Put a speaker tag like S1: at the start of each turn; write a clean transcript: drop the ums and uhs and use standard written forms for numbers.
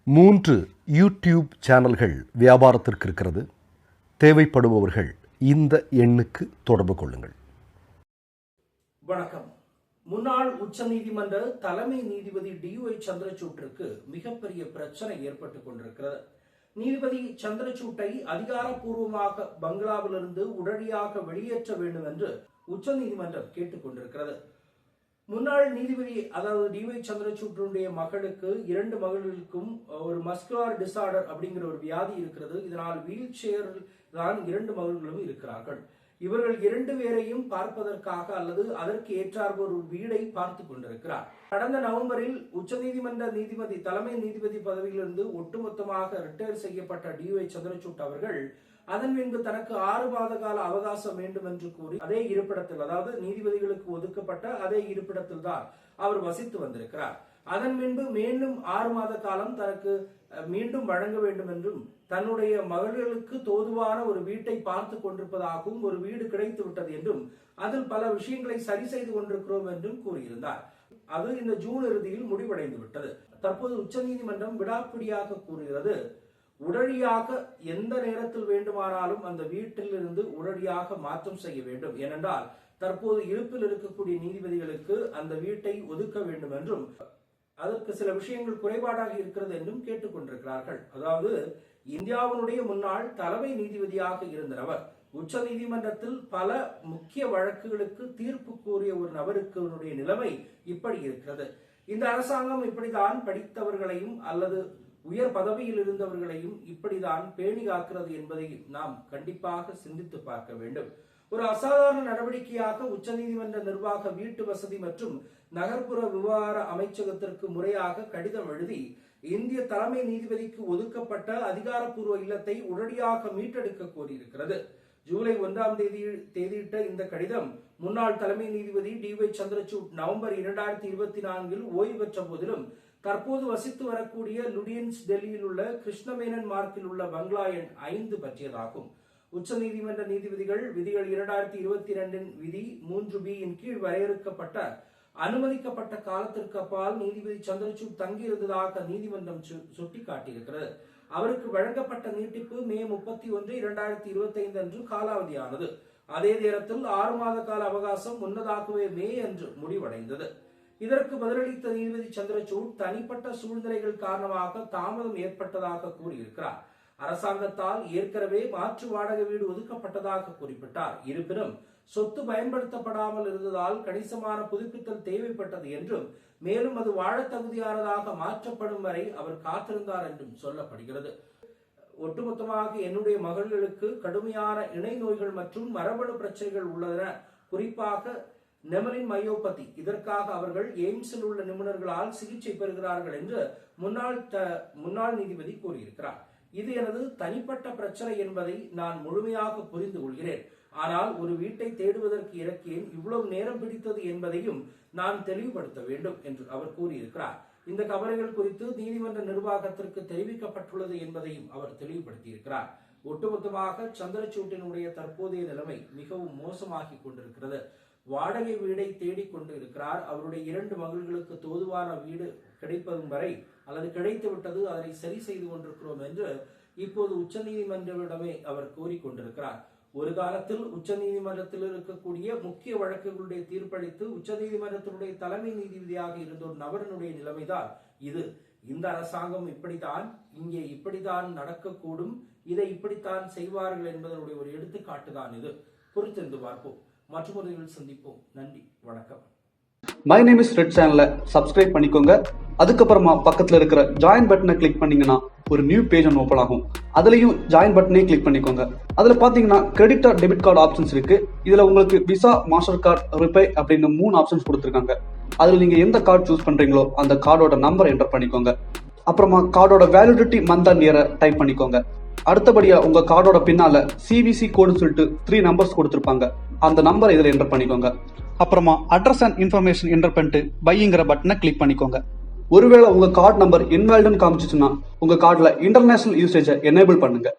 S1: 3 YouTube சேனல்கள் வியாபாரத்திற்கு இருக்கிறது. தேவைப்படுபவர்கள் இந்த எண்ணுக்கு தொடர்பு கொள்ளுங்கள்.
S2: வணக்கம். முன்னாள் உச்சநீதிமன்ற தலைமை நீதிபதி DY சந்திரசூட்டிற்கு மிகப்பெரிய பிரச்சனை ஏற்பட்டுக் கொண்டிருக்கிறது. நீதிபதி சந்திரசூட்டை அதிகாரப்பூர்வமாக பங்களாவிலிருந்து உடனடியாக வெளியேற்ற வேண்டும் என்று உச்சநீதிமன்றம் கேட்டுக் கொண்டிருக்கிறது. முன்னாள் நீதிபதி அதாவது DY சந்திரசூட்டினுடைய மகளுக்கு 2 மகளுக்கும் ஒரு மஸ்குலர் டிசார்டர் அப்படிங்கிற ஒரு வியாதி இருக்கிறது. இதனால் வீல் சேரில் தான் 2 மகள்களும் இருக்கிறார்கள். இவர்கள் 2 பேரையும் பார்ப்பதற்காக அல்லது அதற்கு ஏற்றார் ஒரு வீடை பார்த்து கொண்டிருக்கிறார். கடந்த நவம்பரில் உச்சநீதிமன்ற நீதிபதி தலைமை நீதிபதி பதவியிலிருந்து ஒட்டுமொத்தமாக ரிட்டையர் செய்யப்பட்ட DY சந்திரசூட் அவர்கள் அதன் பின்பு தனக்கு 6 மாத கால அவகாசம் வேண்டும் என்று கூறி அதே இருப்பிடத்தில், அதாவது நீதிபதிகளுக்கு ஒதுக்கப்பட்ட அதே இருப்பிடத்தில் தான் அவர் வசித்து வந்திருக்கிறார். அதன் பின்பு மீண்டும் 6 மாத காலம் தனக்கு மீண்டும் வழங்க வேண்டும் என்றும் தன்னுடைய மகள்களுக்கு தோதுவான ஒரு வீட்டை பார்த்து கொண்டிருப்பதாகவும் ஒரு வீடு கிடைத்து விட்டது என்றும் அதில் பல விஷயங்களை சரி செய்து கொண்டிருக்கிறோம் என்றும் கூறியிருந்தார். அது இந்த ஜூன் இறுதியில் முடிவடைந்து விட்டது. தற்போது உச்சநீதிமன்றம் விடாப்பிடியாக கூறுகிறது, உடனடியாக எந்த நேரத்தில் வேண்டுமானாலும் அந்த வீட்டில் இருந்து உடனடியாக மாற்றம் செய்ய வேண்டும். ஏனென்றால் தற்போது இருப்பில் இருக்கக்கூடிய நீதிபதிகளுக்கு அந்த வீட்டை ஒதுக்க வேண்டும் என்றும் அதற்கு சில விஷயங்கள் குறைபாடாக இருக்கிறது என்றும் கேட்டுக்கொண்டிருக்கிறார்கள். அதாவது இந்தியாவினுடைய முன்னாள் தலைமை நீதிபதியாக இருந்த நபர் உச்ச நீதிமன்றத்தில் பல முக்கிய வழக்குகளுக்கு தீர்ப்பு கூறிய ஒரு நபருக்கு நிலைமை இப்படி இருக்கிறது. இந்த அரசாங்கம் இப்படிதான் படித்தவர்களையும் அல்லது உயர் பதவியில் இருந்தவர்களையும் இப்படிதான் பேணி காக்கிறது என்பதை நாம் கண்டிப்பாக சிந்தித்து பார்க்க வேண்டும். ஒரு அசாதாரண நடவடிக்கையாக உச்சநீதிமன்ற நிர்வாக வீட்டு வசதி மற்றும் நகர்ப்புற விவகார அமைச்சகத்திற்கு முறையாக கடிதம் எழுதி இந்திய தலைமை நீதிபதிக்கு ஒதுக்கப்பட்ட அதிகாரப்பூர்வ இல்லத்தை உடனடியாக மீட்டெடுக்க கோரியிருக்கிறது. ஜூலை 1ஆம் தேதியிட்ட இந்த கடிதம் முன்னாள் தலைமை நீதிபதி DY சந்திரசூட் நவம்பர் 2024 ஓய்வு பெற்ற போதிலும் தற்போது வசித்து வரக்கூடிய லுடியன்ஸ் டெல்லியில் உள்ள கிருஷ்ணமேனன் மார்க்கில் உள்ள பங்களா எண் 5 பற்றியதாகும். உச்ச நீதிமன்ற நீதிபதிகள் விதிகள் 2022 விதி 3B இன் கீழ் வரையறுக்கப்பட்ட அனுமதிக்கப்பட்ட காலத்திற்கு அப்பால் நீதிபதி சந்திரசூட் தங்கியிருந்ததாக நீதிமன்றம் சுட்டிக்காட்டியிருக்கிறது. அவருக்கு வழங்கப்பட்ட நீட்டிப்பு மே 31, 2025 அன்று காலாவதியானது. அதே நேரத்தில் 6 மாத கால அவகாசம் முன்னதாகவே மே அன்று முடிவடைந்தது. இதற்கு பதிலளித்த நீதிபதி சந்திரசூட் தனிப்பட்ட சூழ்நிலைகள் காரணமாக தாமதம் ஏற்பட்டதாக கூறியிருக்கிறார். அரசாங்கத்தால் ஏற்கனவே மாற்று வாடகை வீடு ஒதுக்கப்பட்டதாக குறிப்பிட்டார். இருப்பினும் சொத்து பயன்படுத்தப்படாமல் இருந்ததால் கணிசமான புதுப்பித்தல் தேவைப்பட்டது என்றும் மேலும் அது வாழ தகுதியானதாக மாற்றப்படும் வரை அவர் காத்திருந்தார் என்றும் சொல்லப்படுகிறது. ஒட்டுமொத்தமாக என்னுடைய மகள்களுக்கு கடுமையான இணை நோய்கள் மற்றும் மரபணு பிரச்சனைகள் உள்ளன, குறிப்பாக நெமலின் மயோபதி. இதற்காக அவர்கள் எய்ம்ஸில் உள்ள நிபுணர்களால் சிகிச்சை பெறுகிறார்கள் என்று முன்னாள் நீதிபதி கூறியிருக்கிறார். இது எனது தனிப்பட்ட பிரச்சனை என்பதை நான் முழுமையாக புரிந்து கொள்கிறேன். ஆனால் ஒரு வீட்டை தேடுவதற்கு இறக்கேன் இவ்வளவு நேரம் பிடித்தது என்பதையும் நான் தெளிவுபடுத்த வேண்டும் என்று அவர் கூறியிருக்கிறார். இந்த கவலைகள் குறித்து நீதிமன்ற நிர்வாகத்திற்கு தெரிவிக்கப்பட்டுள்ளது என்பதையும் அவர் தெளிவுபடுத்தியிருக்கிறார். ஒட்டுமொத்தமாக சந்திரசூட்டினுடைய தற்போதைய நிலைமை மிகவும் மோசமாகி கொண்டிருக்கிறது. வாடகை வீடை தேடிக்கொண்டு இருக்கிறார். அவருடைய 2 மகள்களுக்கு தோதுவான வீடு கிடைப்பதும் வரை அல்லது கிடைத்து விட்டது, அதனை சரி செய்து கொண்டிருக்கிறோம் என்று இப்போது உச்ச நீதிமன்றமிடமே அவர் கூறிக்கொண்டிருக்கிறார். ஒரு காலத்தில் உச்ச நீதிமன்றத்தில் இருக்கக்கூடிய முக்கிய வழக்குகளுடைய தீர்ப்பளித்து உச்ச நீதிமன்றத்தினுடைய தலைமை நீதிபதியாக இருந்த ஒரு நபரினுடைய நிலைமைதான் இது. இந்த அரசாங்கம் இப்படித்தான், இங்கே இப்படித்தான் நடக்கக்கூடும், இதை இப்படித்தான் செய்வார்கள் என்பதனுடைய ஒரு எடுத்துக்காட்டுதான் இது. பொறுத்திருந்து பார்ப்போம். மற்றொரு சந்திப்போம். நன்றி, வணக்கம்.
S3: மை நேம் இஸ் ரெட் சேனலை சப்ஸ்கிரைப் பண்ணிக்கோங்க. அதுக்கப்புறமா பக்கத்துல இருக்கிற ஜாயின் பட்டனை கிளிக் பண்ணீங்கன்னா ஒரு நியூ பேஜ் ஒன்று ஓப்பன் ஆகும். அதுலயும் ஜாயின் பட்டனே கிளிக் பண்ணிக்கோங்க. அதுல பாத்தீங்கன்னா credit R debit card options இருக்கு. இதுல உங்களுக்கு விசா, மாஸ்டர் கார்டு, ரிப்பே அப்படின்னு 3 ஆப்ஷன்ஸ் கொடுத்துருக்காங்க. அதுல நீங்க எந்த கார்டு சூஸ் பண்றீங்களோ அந்த கார்டோட நம்பர் என்டர் பண்ணிக்கோங்க. அப்புறமா கார்டோட வேலிடிட்டி மந்த் அண்ட் இயரை டைப் பண்ணிக்கோங்க. அடுத்தபடியா உங்க கார்டோட பின்னால CVC கோடுன்னு சொல்லிட்டு 3 நம்பர்ஸ் கொடுத்துருப்பாங்க. அந்த நம்பர் இதுல என்டர் பண்ணிக்கோங்க. அப்புறமா அட்ரஸ் அண்ட் இன்ஃபர்மேஷன் என்டர் பண்ணிட்டு பைங்கிற பட்டனை கிளிக் பண்ணிக்கோங்க. ஒருவேளை உங்க கார்டு நம்பர் இன்வாலிட்னு காமிச்சிச்சுன்னா உங்க கார்டுல இன்டர்நேஷனல் யூசேஜை எனேபிள் பண்ணுங்க.